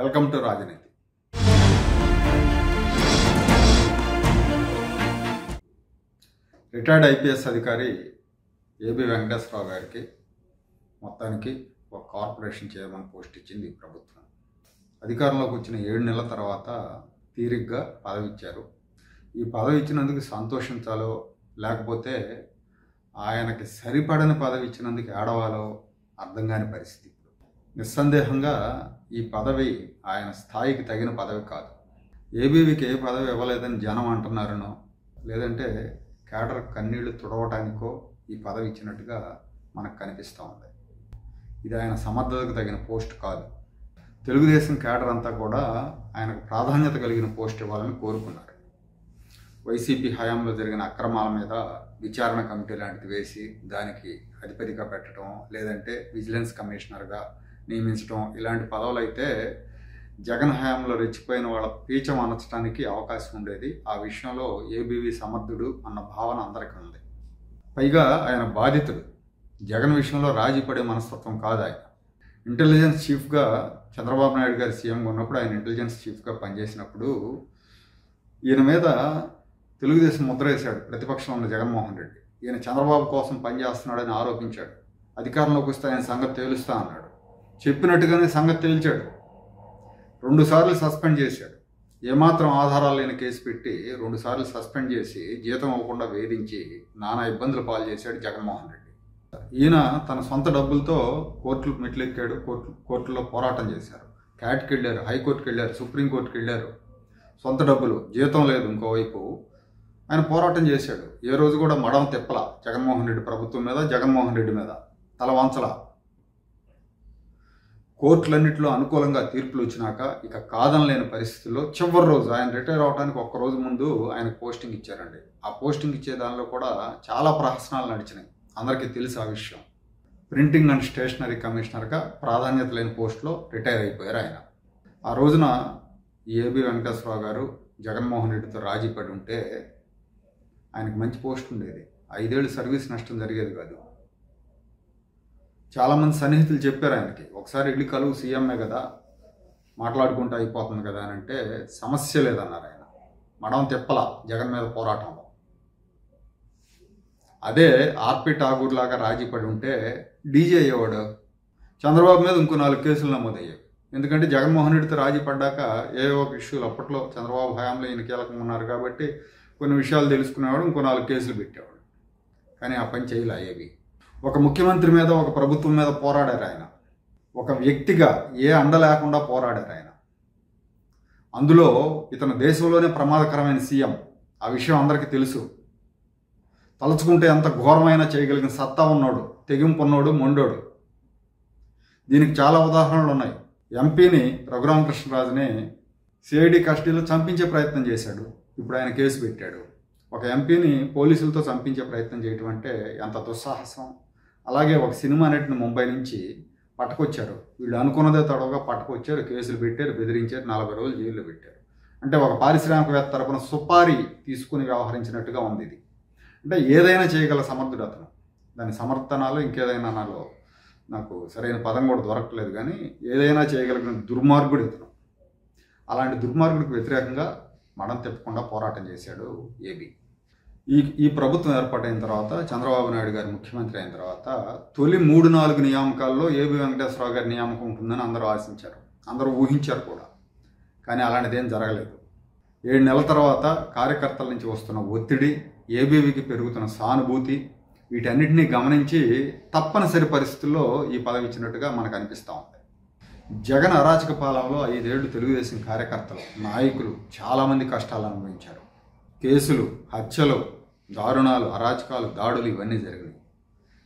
Welcome to రాజనీతి. Retired IPS అధికారి AB Venkateswararao గారికి మొత్తానికి ఒక కార్పొరేషన్ చైర్మన్ పోస్ట్ ఇచ్చింది ఈ ప్రభుత్వం. అధికారంలోకి వచ్చిన 7 నెలల తర్వాత తీరిగ్గా పదవి ఇచ్చారు. ఈ పదవి ఇచ్చినందుకు సంతోషించాలో లేకపోతే ఆయనకి సరిపడని పదవి ఇచ్చినందుకు ఏడవాలో అర్థం కాని పరిస్థితి. నిస్సందేహంగా ఈ పదవి ఆయన స్థాయికి తగిన పదవి కాదు. ఏబీవీకి ఏ పదవి ఇవ్వలేదని జనం అంటున్నారనో లేదంటే కేడర్ కన్నీళ్లు తుడవటానికో ఈ పదవి ఇచ్చినట్టుగా మనకు కనిపిస్తూ ఉంది. ఇది ఆయన సమర్థతకు తగిన పోస్ట్ కాదు. తెలుగుదేశం కేడర్ అంతా కూడా ఆయనకు ప్రాధాన్యత కలిగిన పోస్ట్ ఇవ్వాలని కోరుకున్నారు. వైసీపీ హయాంలో జరిగిన అక్రమాల మీద విచారణ కమిటీ లాంటిది వేసి దానికి అధిపతిగా పెట్టడం లేదంటే విజిలెన్స్ కమిషనర్గా నియమించడం ఇలాంటి పదవులు అయితే జగన్ హయాంలో రెచ్చిపోయిన వాళ్ళ పీచం అనచడానికి అవకాశం ఉండేది. ఆ విషయంలో ఏబీవీ సమర్థుడు అన్న భావన అందరికీ ఉంది. పైగా ఆయన బాధితుడు. జగన్ విషయంలో రాజీ పడే మనస్తత్వం కాదు ఆయన. ఇంటెలిజెన్స్ చీఫ్గా చంద్రబాబు నాయుడు గారు సీఎంగా ఉన్నప్పుడు ఆయన ఇంటెలిజెన్స్ చీఫ్గా పనిచేసినప్పుడు ఈయన మీద తెలుగుదేశం ముద్ర వేశాడు ప్రతిపక్షంలో ఉన్న జగన్మోహన్ రెడ్డి. ఈయన చంద్రబాబు కోసం పనిచేస్తున్నాడని ఆరోపించాడు. అధికారంలోకి వస్తే ఆయన సంగతి తేలుస్తా అన్నాడు. చెప్పినట్టుగానే సంగతి తేల్చాడు. 2 సార్లు సస్పెండ్ చేశాడు. ఏమాత్రం ఆధారాలు లేని కేసు పెట్టి 2 సార్లు సస్పెండ్ చేసి జీతం అవ్వకుండా వేధించి నానా ఇబ్బందులు పాలు చేశాడు జగన్మోహన్ రెడ్డి. ఈయన తన సొంత డబ్బులతో కోర్టులు మెట్లెక్కాడు. కోర్టులో పోరాటం చేశారు. క్యాట్కి వెళ్ళారు, హైకోర్టుకి వెళ్ళారు, సుప్రీంకోర్టుకి వెళ్ళారు. సొంత డబ్బులు, జీతం లేదు. ఇంకోవైపు ఆయన పోరాటం చేశాడు. ఏ రోజు కూడా మడం తిప్పల జగన్మోహన్ రెడ్డి ప్రభుత్వం మీద, జగన్మోహన్ రెడ్డి మీద తల వంచల. కోర్టులన్నింటిలో అనుకూలంగా తీర్పులు వచ్చినాక ఇక కాదనలేని పరిస్థితుల్లో చివరి రోజు ఆయన రిటైర్ అవడానికి 1 రోజు ముందు ఆయనకు పోస్టింగ్ ఇచ్చారండి. ఆ పోస్టింగ్ ఇచ్చే దానిలో కూడా చాలా ప్రహసనాలు నడిచినాయి. అందరికీ తెలుసు ఆ విషయం. ప్రింటింగ్ అండ్ స్టేషనరీ కమిషనర్గా ప్రాధాన్యత లేని పోస్టులో రిటైర్ అయిపోయారు ఆయన. ఆ రోజున ఏబి వెంకటేశ్వరరావు గారు జగన్మోహన్ రెడ్డితో రాజీ పడి ఉంటే ఆయనకు మంచి పోస్ట్ ఉండేది. 5 ఏళ్ళు సర్వీస్ నష్టం జరిగేది కాదు. చాలామంది సన్నిహితులు చెప్పారు ఆయనకి, ఒకసారి ఇల్లు కలువు, సీఎంఏ కదా, మాట్లాడుకుంటూ అయిపోతుంది కదా అని అంటే సమస్య లేదన్నారు ఆయన. మడం తిప్పల జగన్ మీద పోరాటంలో. అదే ఆర్పి ఠాగూర్ లాగా రాజీ పడి ఉంటే డీజీ అయ్యేవాడు. చంద్రబాబు మీద ఇంకో 4 కేసులు నమోదయ్యాయి. ఎందుకంటే జగన్మోహన్ రెడ్డితో రాజీ పడ్డాక ఏవో ఇష్యూలు అప్పట్లో చంద్రబాబు హయాంలో ఈయన కీలకంగా ఉన్నారు కాబట్టి కొన్ని విషయాలు తెలుసుకునేవాడు, ఇంకో 4 కేసులు పెట్టేవాడు. కానీ ఆ పని చేయలే ఏవి. ఒక ముఖ్యమంత్రి మీద, ఒక ప్రభుత్వం మీద పోరాడారు ఆయన. ఒక వ్యక్తిగా ఏ అండ లేకుండా పోరాడారు ఆయన. అందులో ఇతను దేశంలోనే ప్రమాదకరమైన సీఎం. ఆ విషయం అందరికీ తెలుసు. తలుచుకుంటే ఎంత ఘోరమైనా చేయగలిగిన సత్తా ఉన్నాడు, తెగింపు ఉన్నాడు, మొండోడు. దీనికి చాలా ఉదాహరణలు ఉన్నాయి. ఎంపీని రఘురామకృష్ణరాజుని సిఐడి కస్టడీలో చంపించే ప్రయత్నం చేశాడు. ఇప్పుడు ఆయన కేసు పెట్టాడు. ఒక ఎంపీని పోలీసులతో చంపించే ప్రయత్నం చేయటం అంటే ఎంత దుస్సాహసం. అలాగే ఒక సినిమా నటిని ముంబై నుంచి పట్టుకొచ్చారు. వీళ్ళు అనుకున్నదే తడవగా పట్టుకొచ్చారు, కేసులు పెట్టారు, బెదిరించారు, 40 రోజులు జైల్లో పెట్టారు. అంటే ఒక పారిశ్రామికవేత్త తరపున సుపారీ తీసుకుని వ్యవహరించినట్టుగా ఉంది ఇది. అంటే ఏదైనా చేయగల సమర్థుడు అతను. దాని సమర్థనాలు ఇంకేదైనా నాలో నాకు సరైన పదం కూడా దొరకలేదు, కానీ ఏదైనా చేయగలిగిన దుర్మార్గుడు ఇతను. అలాంటి దుర్మార్గుడికి వ్యతిరేకంగా మడం తిప్పకుండా పోరాటం చేశాడు ఏబి. ఈ ప్రభుత్వం ఏర్పాటైన తర్వాత, చంద్రబాబు నాయుడు గారు ముఖ్యమంత్రి అయిన తర్వాత తొలి 3-4 నియామకాల్లో ఏబి వెంకటేశ్వరరావు గారి నియామకం ఉంటుందని అందరూ ఆశించారు, అందరూ ఊహించారు కూడా. కానీ అలాంటిదేం జరగలేదు. 7 నెలల తర్వాత కార్యకర్తల నుంచి వస్తున్న ఒత్తిడి, ఏబీవీకి పెరుగుతున్న సానుభూతి, వీటన్నిటినీ గమనించి తప్పనిసరి పరిస్థితుల్లో ఈ పదవి ఇచ్చినట్టుగా మనకు అనిపిస్తూ ఉంది. జగన్ అరాచక పాలనలో 5 ఏళ్లు తెలుగుదేశం కార్యకర్తలు, నాయకులు చాలామంది కష్టాలు అనుభవించారు. కేసులు, హత్యలు, దారుణాలు, అరాచకాలు, దాడులు ఇవన్నీ జరిగినాయి.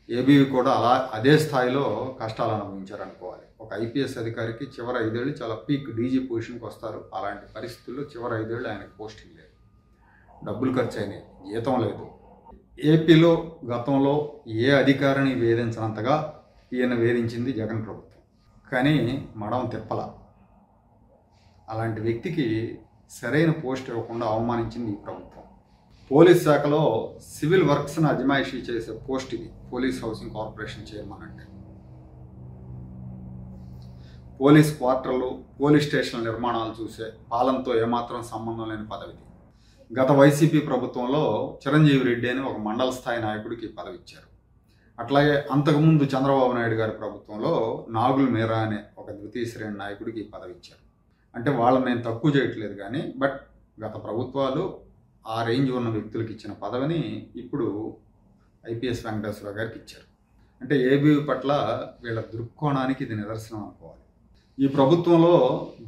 ఏబీవీ కూడా అదే స్థాయిలో కష్టాలు అనుభవించారు అనుకోవాలి. ఒక ఐపీఎస్ అధికారికి చివరి 5 ఏళ్ళు చాలా పీక్ డీజీ పొజిషన్కి వస్తారు. అలాంటి పరిస్థితుల్లో చివరి 5 ఏళ్ళు ఆయనకు పోస్టింగ్ లేదు, డబ్బులు ఖర్చు అయినాయి, జీతం లేదు. ఏపీలో గతంలో ఏ అధికారిని వేధించినంతగా ఈయన వేధించింది జగన్ ప్రభుత్వం. కానీ మడం తిప్పల. అలాంటి వ్యక్తికి సరైన పోస్ట్ ఇవ్వకుండా అవమానించింది ఈ ప్రభుత్వం. పోలీస్ శాఖలో సివిల్ వర్క్స్ను అజమాయిషీ చేసే పోస్ట్ ఇది, పోలీస్ హౌసింగ్ కార్పొరేషన్ చైర్మన్ అంటే. పోలీస్ క్వార్టర్లు, పోలీస్ స్టేషన్ల నిర్మాణాలు చూసే పాలనతో ఏమాత్రం సంబంధం లేని పదవి. గత వైసీపీ ప్రభుత్వంలో చిరంజీవి రెడ్డి అని ఒక మండల స్థాయి నాయకుడికి పదవి ఇచ్చారు. అట్లాగే అంతకుముందు చంద్రబాబు నాయుడు గారి ప్రభుత్వంలో నాగుల్ మీరా అనే ఒక ద్వితీయ శ్రేణి నాయకుడికి పదవి ఇచ్చారు. అంటే వాళ్ళని నేను తక్కువ చేయట్లేదు కానీ, బట్ గత ప్రభుత్వాలు ఆ రేంజ్ ఉన్న వ్యక్తులకు ఇచ్చిన పదవిని ఇప్పుడు ఐపీఎస్ వెంకటేశ్వరరావు గారికి ఇచ్చారు. అంటే ఏబీ పట్ల వీళ్ళ దృక్కోణానికి ఇది నిదర్శనం అనుకోవాలి. ఈ ప్రభుత్వంలో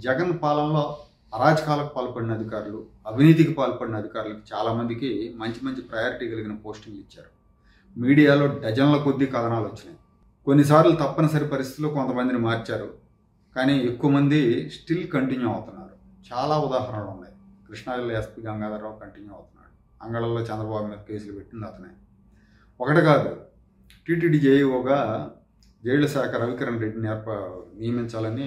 జగన్ పాలనలో అరాచకాలకు పాల్పడిన అధికారులు, అవినీతికి పాల్పడిన అధికారులకు చాలామందికి మంచి మంచి ప్రయారిటీ కలిగిన పోస్టింగ్లు ఇచ్చారు. మీడియాలో డజన్ల కొద్దీ కథనాలు వచ్చినాయి. కొన్నిసార్లు తప్పనిసరి పరిస్థితుల్లో కొంతమందిని మార్చారు, కానీ ఎక్కువ మంది స్టిల్ కంటిన్యూ అవుతున్నారు. చాలా ఉదాహరణలు ఉన్నాయి. కృష్ణా జిల్లా ఎస్పీ గంగాధరరావు కంటిన్యూ అవుతున్నాడు. అంగళంలో చంద్రబాబు మీద కేసులు పెట్టింది అతనే. ఒకటి కాదు, టీటీడీ జేఈఓగా జైళ్ల శాఖ రవికిరణ్ రెడ్డిని నియమించాలని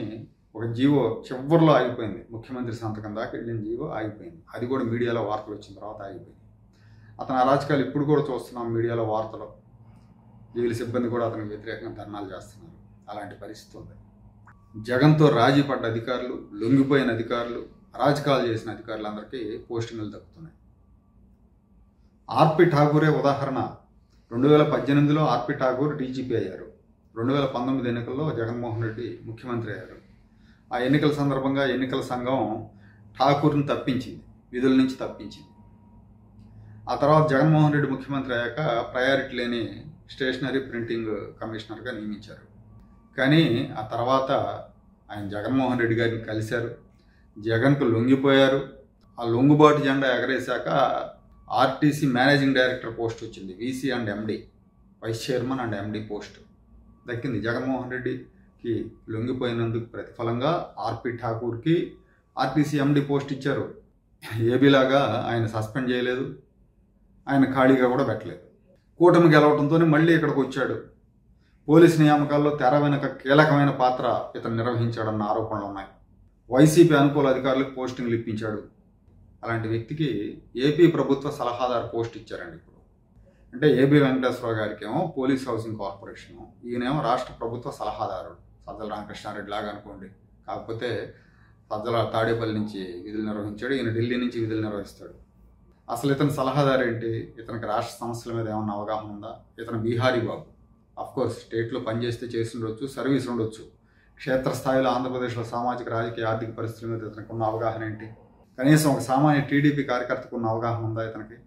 ఒక జీవో చివరిలో ఆగిపోయింది. ముఖ్యమంత్రి సంతకం దాకా వెళ్ళిన జీవో ఆగిపోయింది. అది కూడా మీడియాలో వార్తలు వచ్చిన తర్వాత ఆగిపోయింది. అతని అరాచకాలు ఇప్పుడు కూడా చూస్తున్నాం మీడియాలో వార్తలు. జైలు సిబ్బంది కూడా అతనికి వ్యతిరేకంగా ధర్నాలు చేస్తున్నారు. అలాంటి పరిస్థితి ఉంది. జగన్తో రాజీ పడ్డ అధికారులు, లొంగిపోయిన అధికారులు, అరాచకాలు చేసిన అధికారులందరికీ పోస్టింగులు దక్కుతున్నాయి. ఆర్పి ఠాకూరే ఉదాహరణ. 2018లో ఆర్పి ఠాకూర్ డీజీపీ అయ్యారు. 2019 ఎన్నికల్లో జగన్మోహన్ రెడ్డి ముఖ్యమంత్రి అయ్యారు. ఆ ఎన్నికల సందర్భంగా ఎన్నికల సంఘం ఠాకూర్ని తప్పించింది, విధుల నుంచి తప్పించింది. ఆ తర్వాత జగన్మోహన్ రెడ్డి ముఖ్యమంత్రి అయ్యాక ప్రయారిటీ లేని స్టేషనరీ ప్రింటింగ్ కమిషనర్గా నియమించారు. కానీ ఆ తర్వాత ఆయన జగన్మోహన్ రెడ్డి గారిని కలిశారు, జగన్కు లొంగిపోయారు. ఆ లొంగుబాటు జెండా ఎగరేశాక ఆర్టీసీ మేనేజింగ్ డైరెక్టర్ పోస్ట్ వచ్చింది. VC and MD, vice chairman and MD post దక్కింది. జగన్మోహన్ రెడ్డికి లొంగిపోయినందుకు ప్రతిఫలంగా ఆర్పి ఠాకూర్కి ఆర్టీసీ ఎండి పోస్ట్ ఇచ్చారు. ఏబీలాగా ఆయన సస్పెండ్ చేయలేదు, ఆయన ఖాళీగా కూడా పెట్టలేదు. కూటమి గెలవడంతో మళ్ళీ ఇక్కడికి వచ్చాడు. పోలీసు నియామకాల్లో తెర వెనుక కీలకమైన పాత్ర ఇతను నిర్వహించాడన్న ఆరోపణలు ఉన్నాయి. వైసీపీ అనుకూల అధికారులకు పోస్టింగ్లు ఇప్పించాడు. అలాంటి వ్యక్తికి ఏపీ ప్రభుత్వ సలహాదారు పోస్ట్ ఇచ్చారండి ఇప్పుడు. అంటే ఏబీ వెంకటేశ్వరరావు గారికి ఏమో పోలీస్ హౌసింగ్ కార్పొరేషను, ఈయనేమో రాష్ట్ర ప్రభుత్వ సలహాదారు. సజ్జల రామకృష్ణారెడ్డి లాగా అనుకోండి. కాకపోతే సజ్జల తాడేపల్లి నుంచి విధులు నిర్వహించాడు, ఈయన ఢిల్లీ నుంచి విధులు నిర్వహిస్తాడు. అసలు ఇతని సలహాదారు ఏంటి? ఇతనికి రాష్ట్ర సమస్యల మీద ఏమన్నా అవగాహన ఉందా? ఇతను బీహారీ బాబు. అఫ్కోర్స్ స్టేట్లో పనిచేస్తే చేసి ఉండొచ్చు, సర్వీస్ ఉండొచ్చు. క్షేత్రస్థాయిలో ఆంధ్రప్రదేశ్లో సామాజిక, రాజకీయ, ఆర్థిక పరిస్థితుల మీద ఇతనికి ఉన్న అవగాహన ఏంటి? కనీసం ఒక సామాన్య టీడీపీ కార్యకర్తకు ఉన్న అవగాహన ఉందా ఇతనికి?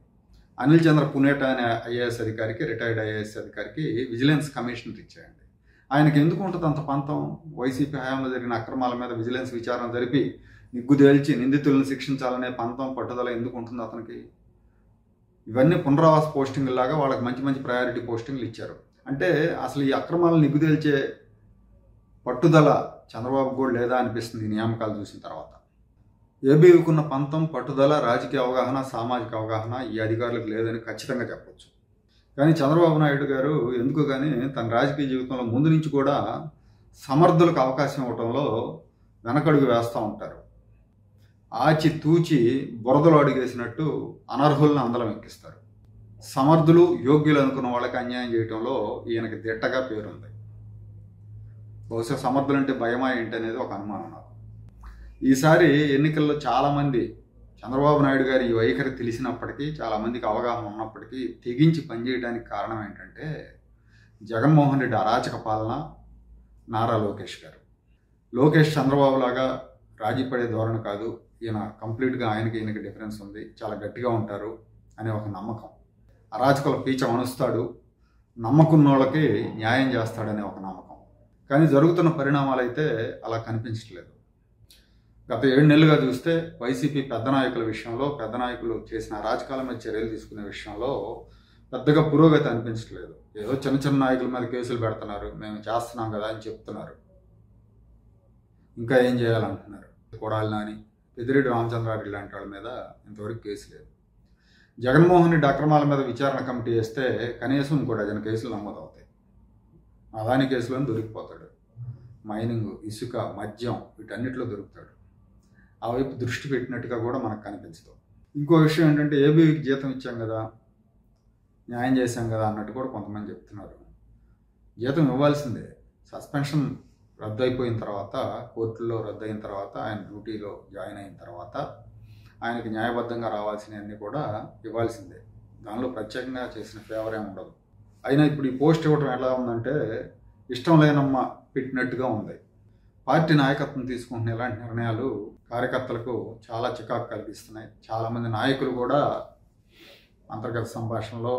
అనిల్ చంద్ర పునేట అనే ఐఏఎస్ అధికారికి, రిటైర్డ్ ఐఏఎస్ అధికారికి విజిలెన్స్ కమిషనర్ ఇచ్చాయండి. ఆయనకి ఎందుకు ఉంటుంది అంత పంతం? వైసీపీ హయాంలో జరిగిన అక్రమాల మీద విజిలెన్స్ విచారణ జరిపి నిగ్గుదేల్చి నిందితులను శిక్షించాలనే పంతం, పట్టుదల ఎందుకు ఉంటుంది అతనికి? ఇవన్నీ పునరావాస పోస్టింగ్ లాగా వాళ్ళకి మంచి మంచి ప్రయారిటీ పోస్టింగ్లు ఇచ్చారు. అంటే అసలు ఈ అక్రమాలను నిగ్గుదేల్చే పట్టుదల చంద్రబాబు కూడా లేదా అనిపిస్తుంది ఈ నియామకాలు చూసిన తర్వాత. ఏబీవీకున్న పంతం, పట్టుదల, రాజకీయ అవగాహన, సామాజిక అవగాహన ఈ అధికారులకు లేదని ఖచ్చితంగా చెప్పవచ్చు. కానీ చంద్రబాబు నాయుడు గారు ఎందుకు కానీ తన రాజకీయ జీవితంలో ముందు నుంచి కూడా సమర్థులకు అవకాశం ఇవ్వడంలో వెనకడుగు వేస్తూ ఉంటారు. ఆచి తూచి బురదలో అడుగేసినట్టు అనర్హులను అందలం ఎక్కిస్తారు. సమర్థులు, యోగ్యులు అనుకున్న వాళ్ళకి అన్యాయం చేయడంలో ఈయనకి దిట్టగా పేరుంది. బహుశా సమర్థులంటే భయమా ఏంటి అనేది ఒక అనుమానం నాకు. ఈసారి ఎన్నికల్లో చాలామంది చంద్రబాబు నాయుడు గారి ఈ వైఖరి తెలిసినప్పటికీ, చాలామందికి అవగాహన ఉన్నప్పటికీ తెగించి పనిచేయడానికి కారణం ఏంటంటే జగన్మోహన్ రెడ్డి అరాచక పాలన, నారా లోకేష్ గారు. లోకేష్ చంద్రబాబు లాగా రాజీ పడే ధోరణి కాదు. ఈయన కంప్లీట్గా ఈయనకి డిఫరెన్స్ ఉంది, చాలా గట్టిగా ఉంటారు అనే ఒక నమ్మకం. అరాచకుల పీచ మనుస్తాడు, నమ్మకున్న వాళ్ళకి న్యాయం చేస్తాడనే ఒక నమ్మకం. కానీ జరుగుతున్న పరిణామాలు అయితే అలా కనిపించట్లేదు. గత 7 నెలలుగా చూస్తే వైసీపీ పెద్ద నాయకుల విషయంలో, పెద్ద నాయకులు చేసిన అరాచకాల మీద చర్యలు తీసుకునే విషయంలో పెద్దగా పురోగతి అనిపించట్లేదు. ఏదో చిన్న చిన్న నాయకుల మీద కేసులు పెడుతున్నారు, మేము చేస్తున్నాం కదా అని చెప్తున్నారు. ఇంకా ఏం చేయాలంటున్నారు. కొడాలి నాని, పెద్దిరెడ్డి రామచంద్రారెడ్డి లాంటి వాళ్ళ మీద ఇంతవరకు కేసు లేదు. జగన్మోహన్ రెడ్డి అక్రమాల మీద విచారణ కమిటీ వేస్తే కనీసం ఇంకో డజన్ కేసులు నమోదవుతాయి. అదాని కేసులను దొరికిపోతాడు. మైనింగ్, ఇసుక, మద్యం వీటన్నిటిలో దొరుకుతాడు. ఆ వైపు దృష్టి పెట్టినట్టుగా కూడా మనకు కనిపించదు. ఇంకో విషయం ఏంటంటే ఏబీవీకి జీతం ఇచ్చాం కదా, న్యాయం చేశాం కదా అన్నట్టు కూడా కొంతమంది చెప్తున్నారు. జీతం ఇవ్వాల్సిందే. సస్పెన్షన్ రద్దయిపోయిన తర్వాత, కోర్టులో రద్దయిన తర్వాత, ఆయన డ్యూటీలో జాయిన్ అయిన తర్వాత ఆయనకి న్యాయబద్ధంగా రావాల్సినవన్నీ కూడా ఇవ్వాల్సిందే. దానిలో ప్రత్యేకంగా చేసిన ఫేవర్ ఏమి ఉండదు. అయినా ఇప్పుడు ఈ పోస్ట్ ఇవ్వడం ఎలా ఉందంటే ఇష్టం లేనమ్మ పెట్టినట్టుగా ఉంది. పార్టీ నాయకత్వం తీసుకుంటున్న ఇలాంటి నిర్ణయాలు కార్యకర్తలకు చాలా చికాకు కలిగిస్తున్నాయి. చాలామంది నాయకులు కూడా అంతర్గత సంభాషణలో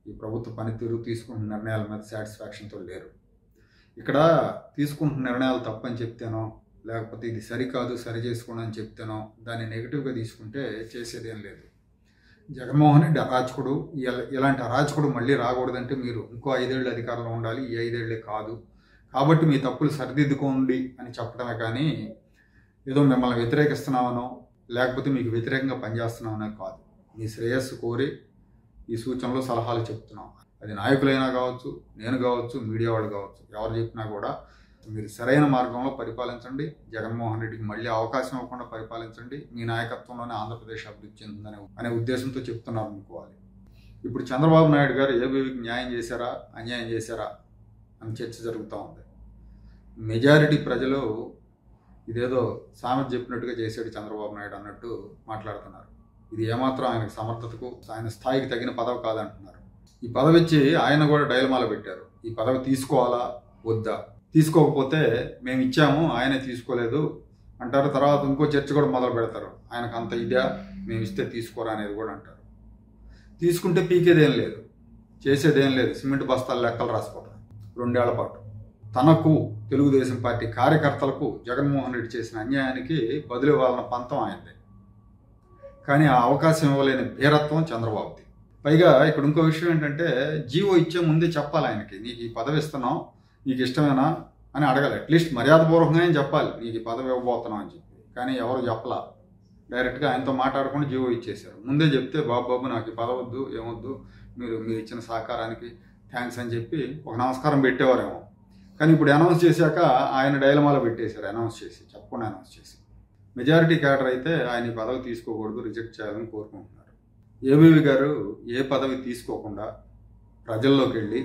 ఈ ప్రభుత్వ పనితీరు తీసుకుంటున్న నిర్ణయాల మీద సాటిస్ఫాక్షన్తో లేరు. ఇక్కడ తీసుకుంటున్న నిర్ణయాలు తప్పని చెప్తేనో, లేకపోతే ఇది సరికాదు సరి చేసుకోండి అని చెప్తేనో దాన్ని నెగిటివ్గా తీసుకుంటే చేసేదేం లేదు. జగన్మోహన్ రెడ్డి అరాచకుడు, ఇలాంటి అరాచకుడు మళ్ళీ రాకూడదంటే మీరు ఇంకో 5 ఏళ్ళు అధికారంలో ఉండాలి, ఈ 5 ఏళ్లే కాదు, కాబట్టి మీ తప్పులు సరిదిద్దుకోండి అని చెప్పడమే కానీ ఏదో మిమ్మల్ని వ్యతిరేకిస్తున్నామనో లేకపోతే మీకు వ్యతిరేకంగా పనిచేస్తున్నామనో కాదు. మీ శ్రేయస్సు కోరి ఈ సూచనలు సలహాలు చెప్తున్నాం. అది నాయకులైనా కావచ్చు, నేను కావచ్చు, మీడియా వాళ్ళు కావచ్చు, ఎవరు చెప్పినా కూడా మీరు సరైన మార్గంలో పరిపాలించండి. జగన్మోహన్ రెడ్డికి మళ్ళీ అవకాశం ఇవ్వకుండా పరిపాలించండి. మీ నాయకత్వంలోనే ఆంధ్రప్రదేశ్ అభివృద్ధి చెందుతుందనే అనే ఉద్దేశంతో చెప్తున్నారు అనుకోవాలి. ఇప్పుడు చంద్రబాబు నాయుడు గారు ఏబీవీకి న్యాయం చేశారా, అన్యాయం చేశారా అని చర్చ జరుగుతూ ఉంది. మెజారిటీ ప్రజలు ఇదేదో సామెత చెప్పినట్టుగా చేశాడు చంద్రబాబు నాయుడు అన్నట్టు మాట్లాడుతున్నారు. ఇది ఏమాత్రం ఆయనకు సమర్థతకు, ఆయన స్థాయికి తగిన పదవి కాదంటున్నారు. ఈ పదవి ఇచ్చి ఆయన కూడా డైలమాలో పెట్టారు. ఈ పదవి తీసుకోవాలా వద్దా, తీసుకోకపోతే మేము ఇచ్చాము ఆయనే తీసుకోలేదు అంటారు. తర్వాత ఇంకో చర్చ కూడా మొదలు పెడతారు. ఆయనకు అంత ఇదా, మేము ఇస్తే తీసుకోరా అనేది కూడా అంటారు. తీసుకుంటే పీకేదేం లేదు, చేసేదేం లేదు, సిమెంట్ బస్తాలు లెక్కలు రాసుకోవడం. 2 ఏళ్ల పాటు తనకు, తెలుగుదేశం పార్టీ కార్యకర్తలకు జగన్మోహన్ రెడ్డి చేసిన అన్యాయానికి బదులు ఇవ్వాలన్న పంతం ఆయనదే. కానీ ఆ అవకాశం ఇవ్వలేని భీరత్వం చంద్రబాబుది. పైగా ఇక్కడ ఇంకో విషయం ఏంటంటే జీవో ఇచ్చే ముందే చెప్పాలి ఆయనకి, నీకు ఈ పదవి ఇస్తున్నాం, నీకు ఇష్టమేనా అని అడగాలి. అట్లీస్ట్ మర్యాదపూర్వకంగానే చెప్పాలి, నీకు ఈ పదవి ఇవ్వబోతున్నాం అని చెప్పి. కానీ ఎవరు చెప్పలా, డైరెక్ట్గా ఆయనతో మాట్లాడకుండా జీవో ఇచ్చేశారు. ముందే చెప్తే బాబు నాకు ఈ పదవి వద్దు, ఏమొద్దు, మీరు ఇచ్చిన సహకారానికి థ్యాంక్స్ అని చెప్పి ఒక నమస్కారం పెట్టేవారేమో. కానీ ఇప్పుడు అనౌన్స్ చేశాక ఆయన డైలమాలో పెట్టేశారు. చెప్పకుండా అనౌన్స్ చేసి మెజారిటీ క్యాడర్ అయితే ఆయన ఈ పదవి తీసుకోకూడదు, రిజెక్ట్ చేయాలని కోరుకుంటున్నారు. ఏబీవీ గారు ఏ పదవి తీసుకోకుండా ప్రజల్లోకి వెళ్ళి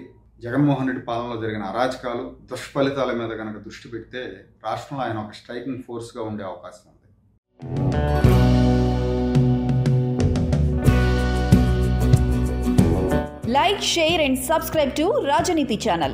జగన్మోహన్ రెడ్డి పాలనలో జరిగిన అరాచకాలు, దుష్ఫలితాల మీద కనుక దృష్టి పెడితే రాష్ట్రంలో ఆయన ఒక స్ట్రైకింగ్ ఫోర్స్గా ఉండే అవకాశం ఉంది. Like, share and subscribe to Rajaniti channel.